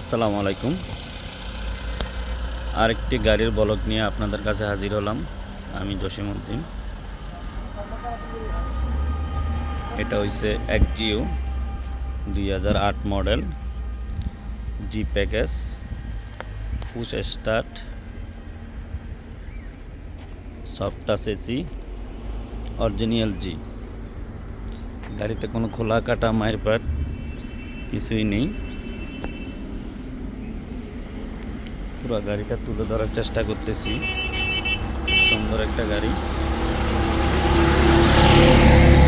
আসসালামু আলাইকুম। আরেকটি গাড়ির ব্লগ নিয়ে আপনাদের কাছে হাজির হলাম। আমি জসিমউদ্দিন। এটা হইছে এক্সজিও 2008 model, G package, push start, soft touch AC, original G. গাড়িতে কোনো খোলা কাটা মায়ের পাট কিছুই নেই। পুরো গাড়িটা তুলে ধরার চেষ্টা করতেছি। সুন্দর একটা গাড়ি,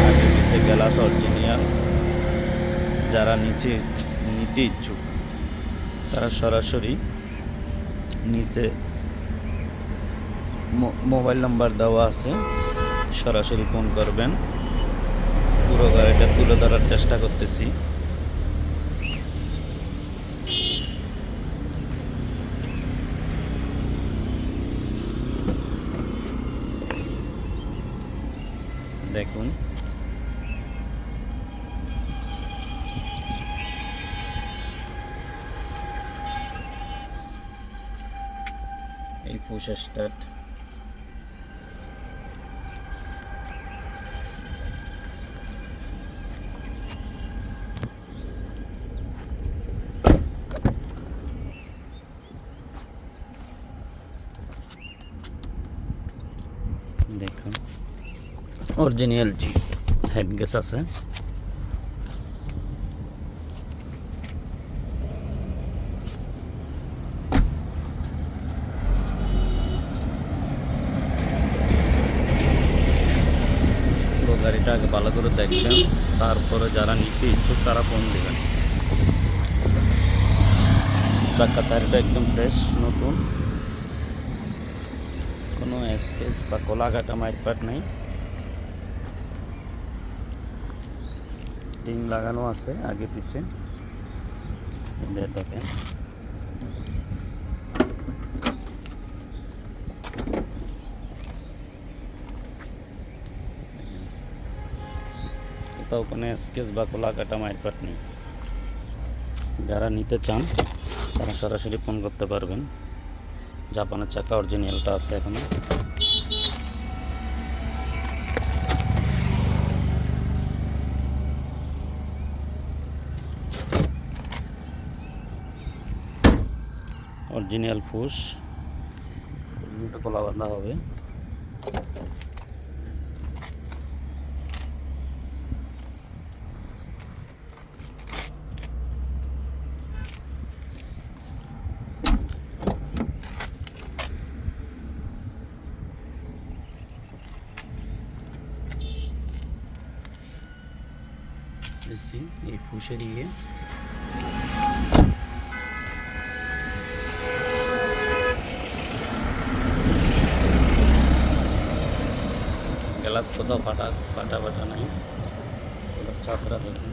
আগে পিছে গ্লাস অরিজিনাল। যারা নিতে ইচ্ছুক তারা সরাসরি নিচে মোবাইল নাম্বার দেওয়া আছে, সরাসরি ফোন করবেন। পুরো গাড়িটা তুলে ধরার চেষ্টা করতেছি। দেখুন, এই পুশ স্টার্ট। দেখুন, অরিজিনাল জি, হেড গ্যাস আছে। পুরো গাড়িটা আগে ভালো করে দেখবেন, তারপরে যারা নিতে ইচ্ছুক তারা ফোন দেবেন। চাকা চারিটা একদম ফ্রেশ, নতুন, কোনো স্কেচ বা কলা কাটা মাইরপাট নেই। রিং লাগানো আছে আগে পিছে, এদের দেখেন। কোথাও কোনো স্কেচ বা কলা কাটা মাইরপাট নেই। যারা নিতে চান তারা সরাসরি ফোন করতে পারবেন। জাপানের চাকা অরিজিনালটা আছে এখনো। অরিজিনাল পুশ, কলা বাঁধা হবে। এই পুশের গ্লাস কোথাও ফাটা নাই। চাপড়া দেখুন।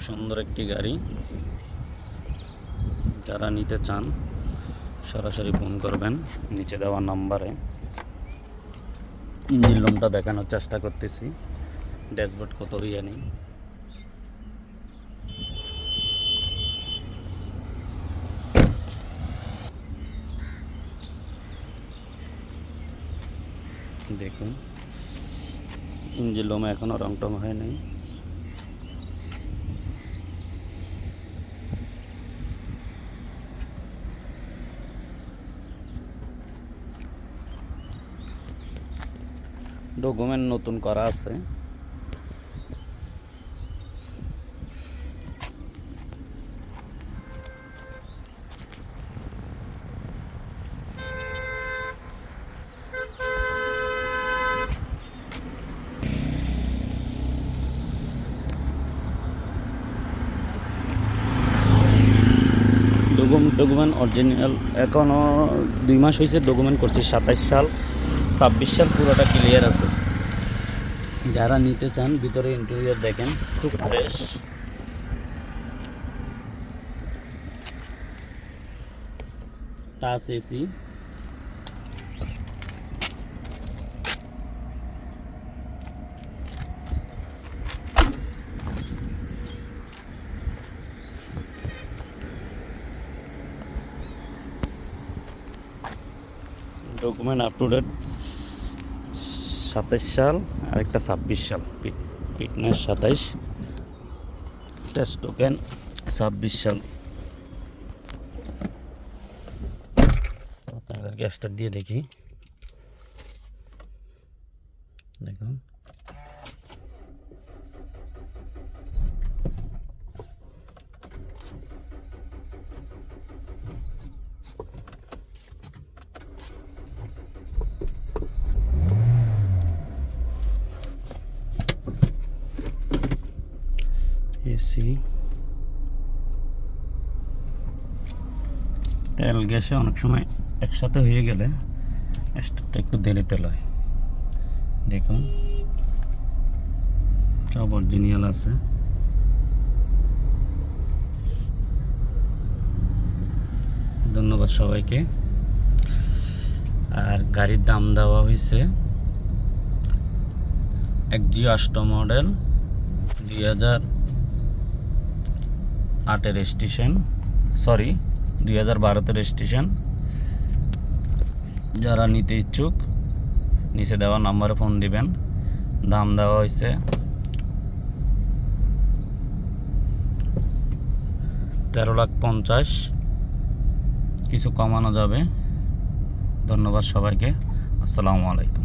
সুন্দর একটি গাড়ি, যারা নিতে চান সরাসরি ফোন করবেন নিচে দেওয়া নাম্বারে। ইঞ্জিন রুমটা দেখানোর চেষ্টা করতেছি। ড্যাশবোর্ড কত রিয়া নেই। দেখুন, ইঞ্জিন রুমে এখনো রং টং হয় নাই। ডকুমেন্ট নতুন করা আছে। ডকুমেন্ট অরিজিনাল, এখনও 2 মাস হয়েছে ডকুমেন্ট করছি। 27 সাল 26 সাল পুরোটা ক্লিয়ার আছে। যারা নিতে চান ভিতরে ইন্টেরিয়র দেখেন, খুব fresh. Touch AC, document up to date, 27 সাল আর একটা 26 সাল, ফিটনেস 27, টেস্ট টোকেন 26 সাল। আপনাদেরকে স্টার্ট দিয়ে দেখি, দেখুন এসি, তেল গ্যাসে অনেক সময় একসাথে হয়ে গেলে স্টার্টটা একটু দেরিতে লয়। দেখুন সব অরিজিনাল আছে। ধন্যবাদ সবাইকে। আর গাড়ির দাম দেওয়া হয়েছে XG8 model, 2008 registration, sorry 2012 registration. যারা নিতে ইচ্ছুক নিচে দেওয়া নাম্বারে ফোন দিবেন। দাম দেওয়া হয়েছে 13,50,000, কিছু কমানো যাবে। ধন্যবাদ সবাইকে, আসসালামু আলাইকুম।